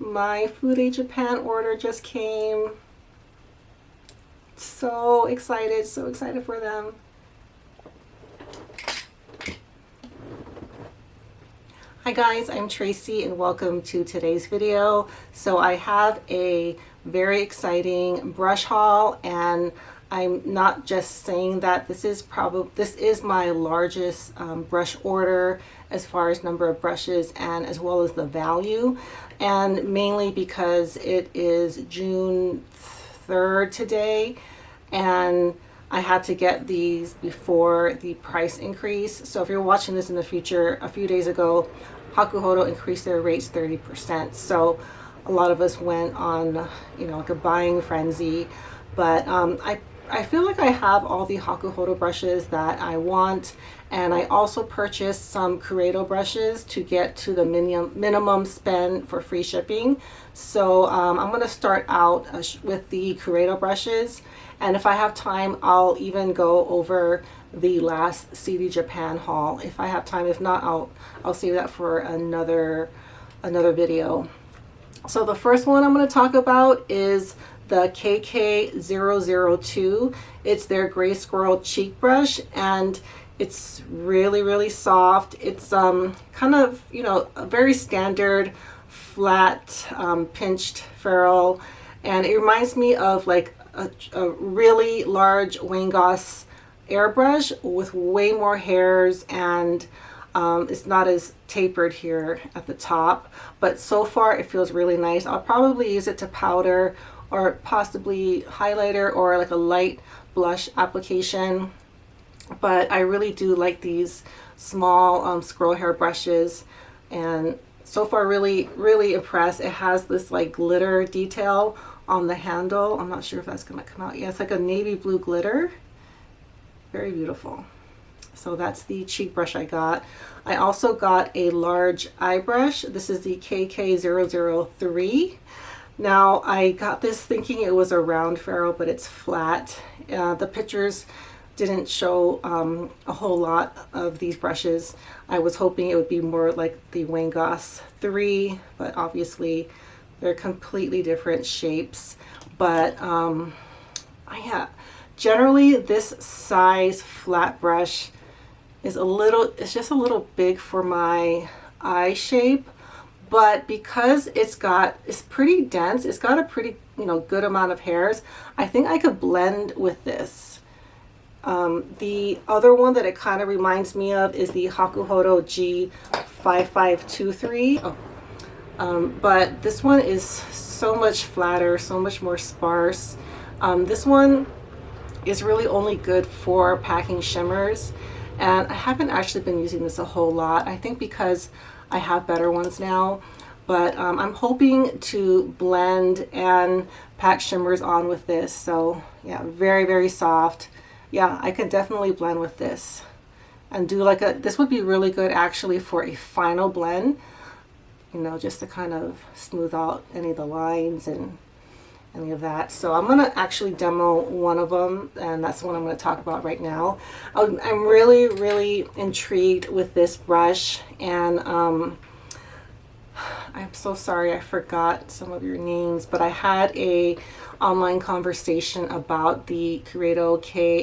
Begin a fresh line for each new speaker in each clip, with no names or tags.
My Fude Japan order just came. So excited for them. Hi guys, I'm Tracy and welcome to today's video. So I have a very exciting brush haul, and I'm not just saying that. This is my largest brush order as far as number of brushes and as well as the value, and mainly because it is June 3rd today and I had to get these before the price increase. So if you're watching this in the future, a few days ago Hakuhodo increased their rates 30%. So a lot of us went on, like a buying frenzy. But I feel like I have all the Hakuhodo brushes that I want, and I also purchased some Kalinski brushes to get to the minimum spend for free shipping. So I'm going to start out with the Kalinski brushes, and if I have time I'll even go over the last Fude Japan haul if I have time. If not, I'll save that for another video. So the first one I'm going to talk about is the KK006. It's their gray squirrel cheek brush, and it's really soft. It's kind of, a very standard flat pinched ferrule, and it reminds me of like a really large Wayne Goss airbrush with way more hairs, and it's not as tapered here at the top, but so far it feels really nice. I'll probably use it to powder or possibly highlighter or like a light blush application, but I really do like these small squirrel hair brushes, and so far really impressed. It has this like glitter detail on the handle. I'm not sure if that's gonna come out. Yeah, it's like a navy blue glitter. Very beautiful. So that's the cheek brush I got. I also got a large eye brush. This is the KK003. Now I got this thinking it was a round ferrule, but it's flat. The pictures didn't show a whole lot of these brushes. I was hoping it would be more like the Wayne Goss 3, but obviously they're completely different shapes. But generally this size flat brush is it's just a little big for my eye shape, but because it's pretty dense, it's got a pretty good amount of hairs, I think I could blend with this. The other one that it kind of reminds me of is the Hakuhodo G5523. But this one is so much flatter, so much more sparse. This one is really only good for packing shimmers, and I haven't actually been using this a whole lot. I think because I have better ones now, but I'm hoping to blend and pack shimmers on with this. So yeah, very soft. Yeah, I could definitely blend with this and do like this would be really good actually for a final blend, just to kind of smooth out any of the lines and any of that. So I'm going to actually demo one of them, and that's the one I'm going to talk about right now. I'm really intrigued with this brush, and I'm so sorry I forgot some of your names, but I had a online conversation about the Hakuhodo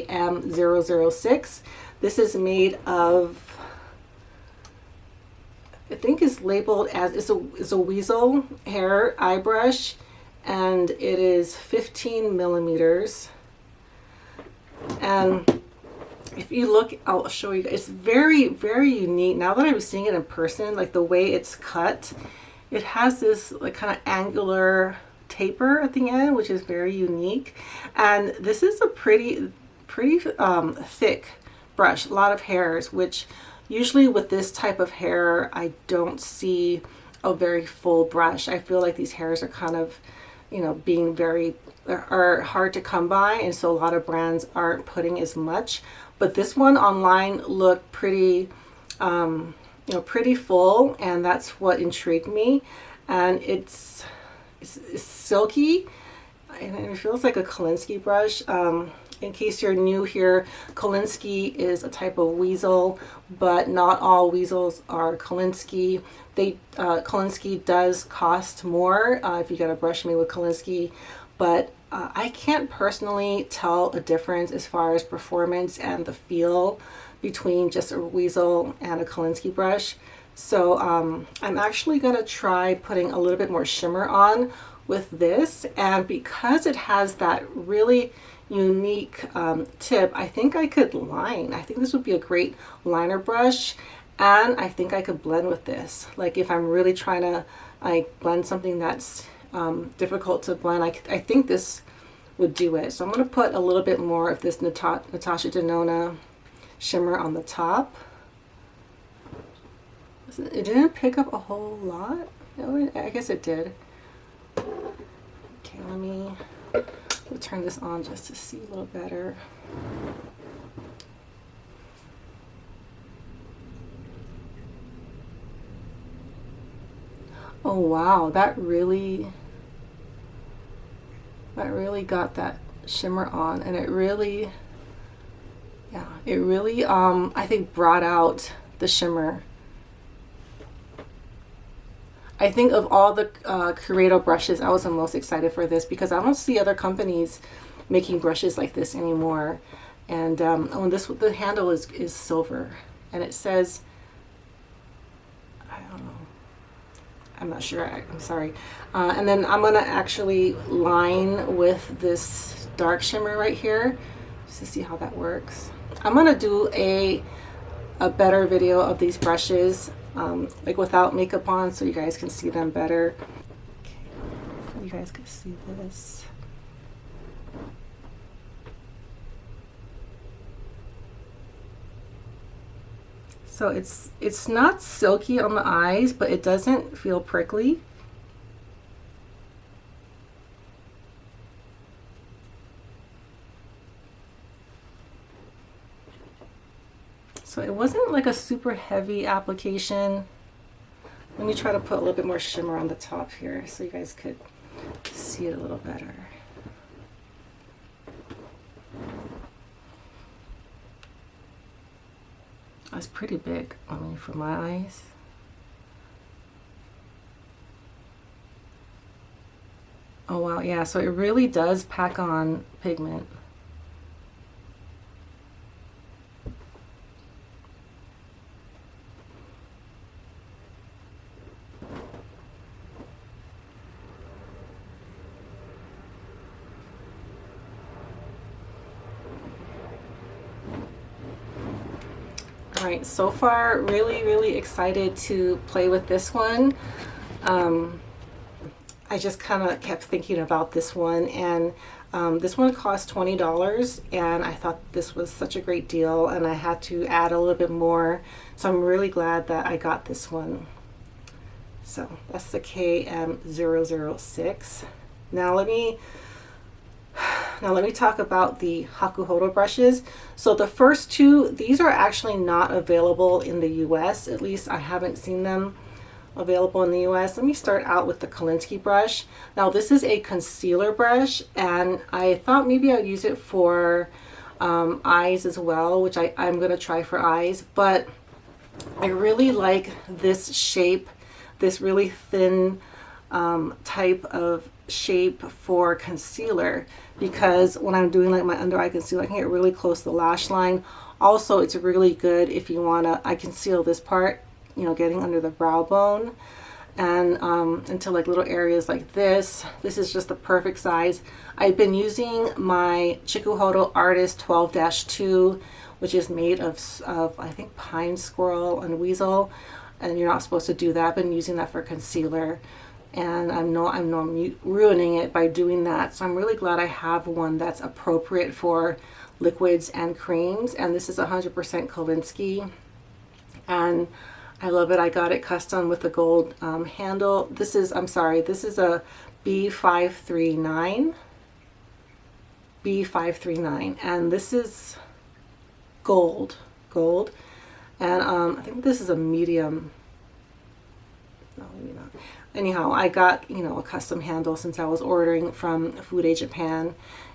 KM006. This is made of, I think it's labeled as, it's a weasel hair eye brush, and it is 15 millimeters. And if you look, I'll show you, it's very unique. Now that I'm seeing it in person, like the way it's cut, it has this like kind of angular taper at the end, which is very unique. And this is a pretty thick brush, a lot of hairs, which usually with this type of hair I don't see a very full brush. I feel like these hairs are kind of being are hard to come by, and so a lot of brands aren't putting as much. But this one online looked pretty pretty full, and that's what intrigued me. And it's silky, and it feels like a Kalinski brush. In case you're new here, Kalinski is a type of weasel, but not all weasels are Kalinski. Kalinski does cost more if you get a brush made with Kalinski, but I can't personally tell a difference as far as performance and the feel between just a weasel and a Kalinski brush. So I'm actually going to try putting a little bit more shimmer on with this, and because it has that really unique tip, I think I could line. I think this would be a great liner brush, and I think I could blend with this. Like if I'm really trying to like blend something that's difficult to blend, I think this would do it. So I'm going to put a little bit more of this Natasha Denona shimmer on the top. It didn't pick up a whole lot. I guess it did. Okay, let me turn this on just to see a little better. Oh wow, that really got that shimmer on, and it really, yeah, it really I think brought out the shimmer. I think of all the Hakuhodo brushes, I was the most excited for this because I don't see other companies making brushes like this anymore. And the handle is silver, and it says, I don't know, I'm not sure, I'm sorry. And then I'm gonna actually line with this dark shimmer right here just to see how that works. I'm gonna do a better video of these brushes like without makeup on, so you guys can see them better. Okay, you guys can see this. So it's not silky on the eyes, but it doesn't feel prickly. So it wasn't like a super heavy application. Let me try to put a little bit more shimmer on the top here so you guys could see it a little better. That's pretty big, I mean, for my eyes. Oh wow, yeah, so it really does pack on pigment. Alright, so far really excited to play with this one. I just kind of kept thinking about this one, and this one cost $20, and I thought this was such a great deal, and I had to add a little bit more, so I'm really glad that I got this one. So that's the KM006. Now let me talk about the Hakuhodo brushes. So the first two, these are actually not available in the US. At least I haven't seen them available in the US. Let me start out with the Kalinski brush. Now this is a concealer brush, and I thought maybe I'd use it for eyes as well, which I'm going to try for eyes. But I really like this shape, this really thin type of shape for concealer, because when I'm doing like my under eye concealer, I can get really close to the lash line. Also, it's really good if you want to, I conceal this part, you know, getting under the brow bone and into like little areas like this. This is just the perfect size. I've been using my Hakuhodo Artist 12-2, which is made of I think pine squirrel and weasel, and you're not supposed to do that. I've been using that for concealer, and I'm ruining it by doing that. So I'm really glad I have one that's appropriate for liquids and creams, and this is 100% Kalinski, and I love it. I got it custom with the gold handle. This is, I'm sorry, this is a B539, and this is gold, and I think this is a medium. No, maybe not. Anyhow, I got, you know, a custom handle since I was ordering from Fude Japan,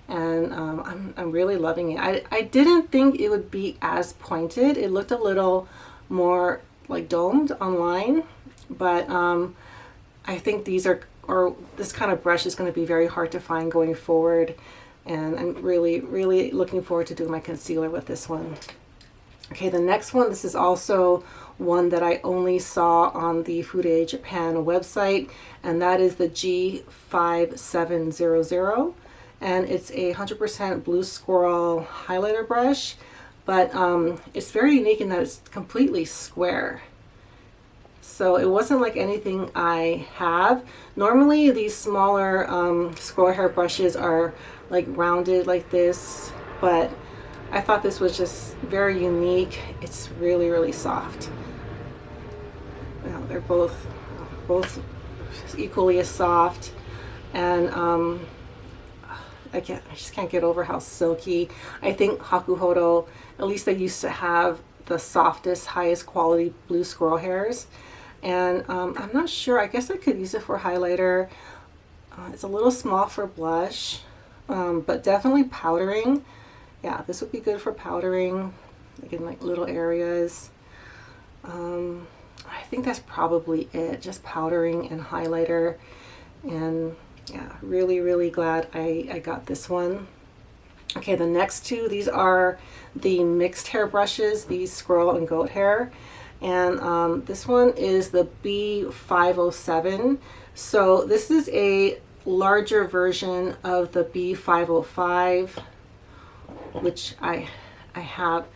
and I'm really loving it. I didn't think it would be as pointed. It looked a little more like domed online, but I think these are, or this kind of brush is going to be very hard to find going forward, and I'm really, really looking forward to doing my concealer with this one. Okay, the next one, this is also one that I only saw on the Fude Japan website, and that is the G5700, and it's a 100% blue squirrel highlighter brush, but it's very unique in that it's completely square. So it wasn't like anything I have. Normally these smaller squirrel hair brushes are like rounded like this, but I thought this was just very unique. It's really, really soft. You know, they're both equally as soft, and I just can't get over how silky. I think Hakuhodo, at least they used to have the softest, highest quality blue squirrel hairs, and I'm not sure. I guess I could use it for highlighter. It's a little small for blush, but definitely powdering. Yeah, this would be good for powdering, like in like little areas. I think that's probably it, just powdering and highlighter. And yeah, really, really glad I got this one. Okay, the next two, these are the mixed hair brushes, these squirrel and goat hair. And this one is the B507. So this is a larger version of the B505, which I have.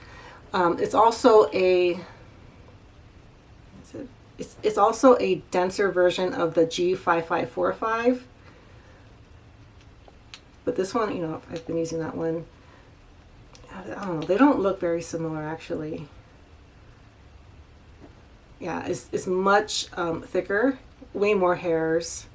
It's also a it's also a denser version of the G5545. But this one, you know, I've been using that one. I don't know, they don't look very similar actually. Yeah, it's much thicker, way more hairs.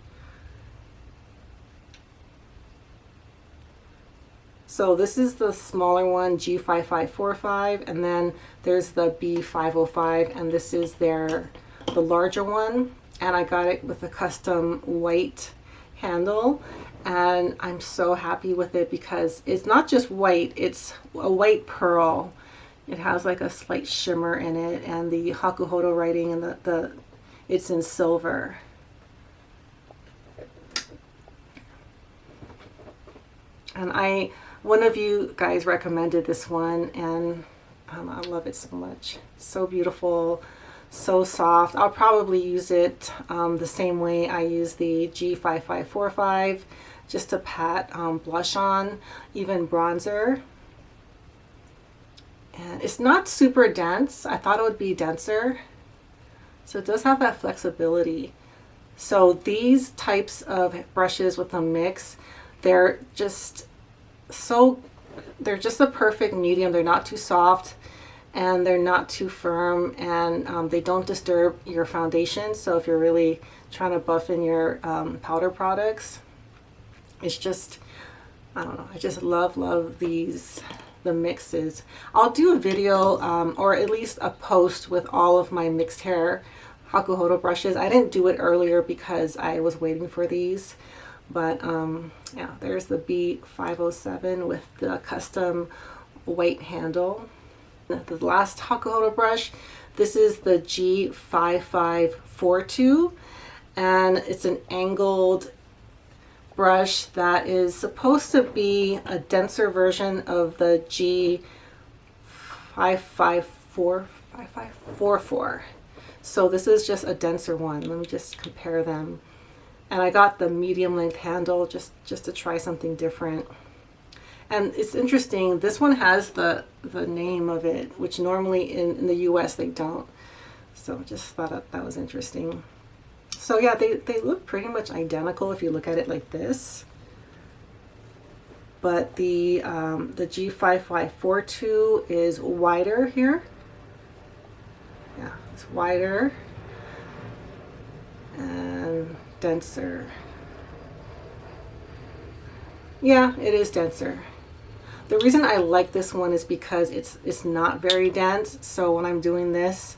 So this is the smaller one, G5545, and then there's the B505, and this is the larger one, and I got it with a custom white handle, and I'm so happy with it because it's not just white, it's a white pearl. It has like a slight shimmer in it, and the Hakuhodo writing, and it's in silver. And one of you guys recommended this one, and I love it so much. It's so beautiful, so soft. I'll probably use it the same way I use the G5545, just to pat blush on, even bronzer. And it's not super dense. I thought it would be denser. So it does have that flexibility. So these types of brushes with a mix, they're just the perfect medium. They're not too soft, and they're not too firm, and they don't disturb your foundation. So if you're really trying to buff in your powder products, it's just, I don't know, I just love the mixes. I'll do a video or at least a post with all of my mixed hair Hakuhodo brushes. I didn't do it earlier because I was waiting for these, but yeah, there's the B507 with the custom white handle. The last Hakuhodo brush, this is the G5542, and it's an angled brush that is supposed to be a denser version of the G5544. So this is just a denser one. Let me just compare them. And I got the medium length handle just to try something different. And it's interesting, this one has the name of it, which normally in the US they don't. So just thought that was interesting. So yeah, they look pretty much identical if you look at it like this. But the G5542 is wider here. Yeah, it's wider and denser. Yeah, it is denser. The reason I like this one is because it's not very dense. So when I'm doing this,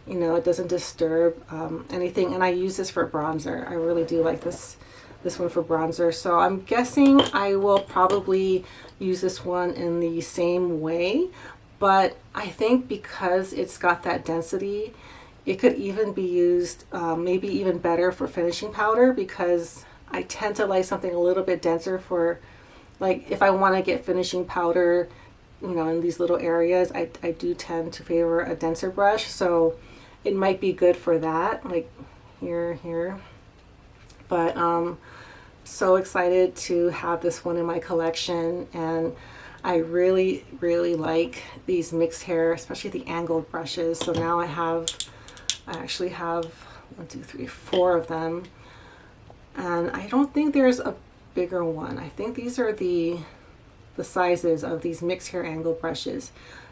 You know, it doesn't disturb anything. And I use this for bronzer. I really do like this one for bronzer. So I'm guessing I will probably use this one in the same way, but I think because it's got that density, it could even be used maybe even better for finishing powder, because I tend to like something a little bit denser for, like, if I want to get finishing powder, you know, in these little areas, I do tend to favor a denser brush. So it might be good for that, like here. But so excited to have this one in my collection, and I really like these mixed hair, especially the angled brushes. So now I actually have 1, 2, 3, 4 of them, and I don't think there's a bigger one. I think these are the sizes of these mixed hair angled brushes: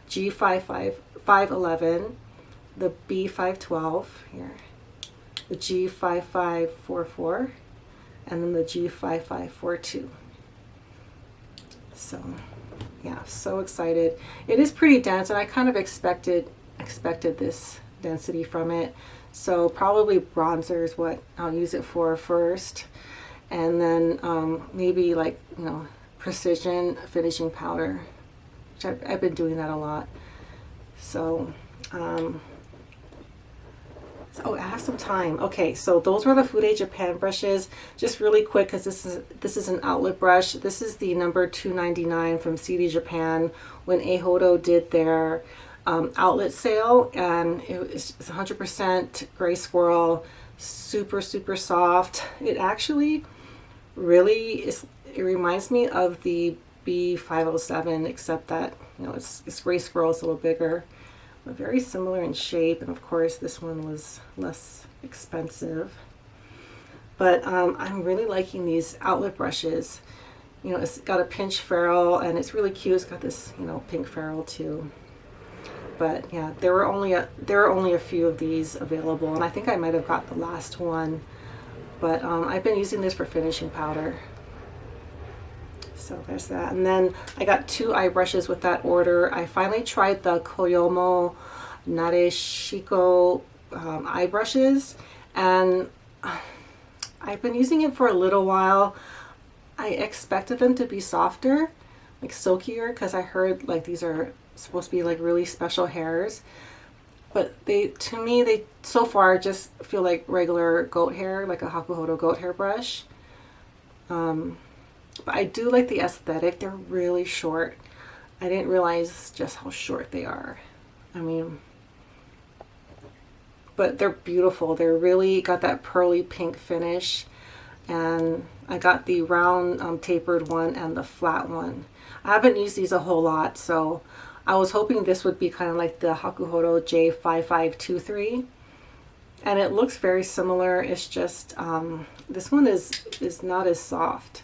G511, the B512 here, the G5544, and then the G5542. So yeah, so excited. It is pretty dense, and I kind of expected this density from it. So probably bronzer is what I'll use it for first, and then maybe, like, you know, precision finishing powder, which I've been doing that a lot. So oh, I have some time. Okay, so those were the Fude Japan brushes. Just really quick, because this is an outlet brush. This is the number 299 from Fude Japan when Hakuhodo did their outlet sale, and it's 100% gray squirrel, super soft. It actually really is. It reminds me of the B507, except that, you know, it's gray squirrel. It's a little bigger. Very similar in shape, and of course this one was less expensive. But I'm really liking these outlet brushes. You know, it's got a pinch ferrule, and it's really cute. It's got this, you know, pink ferrule too. But yeah, there were only a few of these available, and I think I might have got the last one. But I've been using this for finishing powder. So there's that. And then I got 2 eye brushes with that order. I finally tried the Koyomo Nareshiko eye brushes, and I've been using it for a little while. I expected them to be softer, like silkier, because I heard like these are supposed to be like really special hairs. But to me, they so far just feel like regular goat hair, like a Hakuhodo goat hair brush. But I do like the aesthetic. They're really short. I didn't realize just how short they are. I mean, but they're beautiful. They're really got that pearly pink finish. And I got the round tapered one and the flat one. I haven't used these a whole lot, so I was hoping this would be kind of like the Hakuhodo J5523. And it looks very similar. It's just this one is not as soft.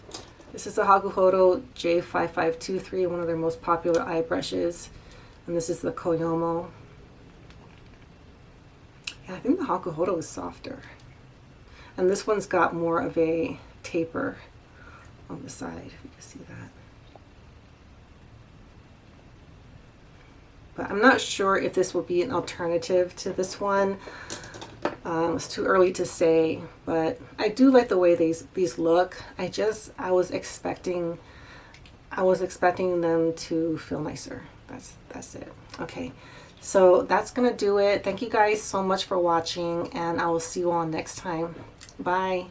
This is the Hakuhodo J5523, one of their most popular eye brushes. And this is the Koyomo. Yeah, I think the Hakuhodo is softer. And this one's got more of a taper on the side, if you can see that. But I'm not sure if this will be an alternative to this one. It's too early to say, but I do like the way these look. I was expecting them to feel nicer. That's it. Okay, so that's gonna do it. Thank you guys so much for watching, and I will see you all next time. Bye.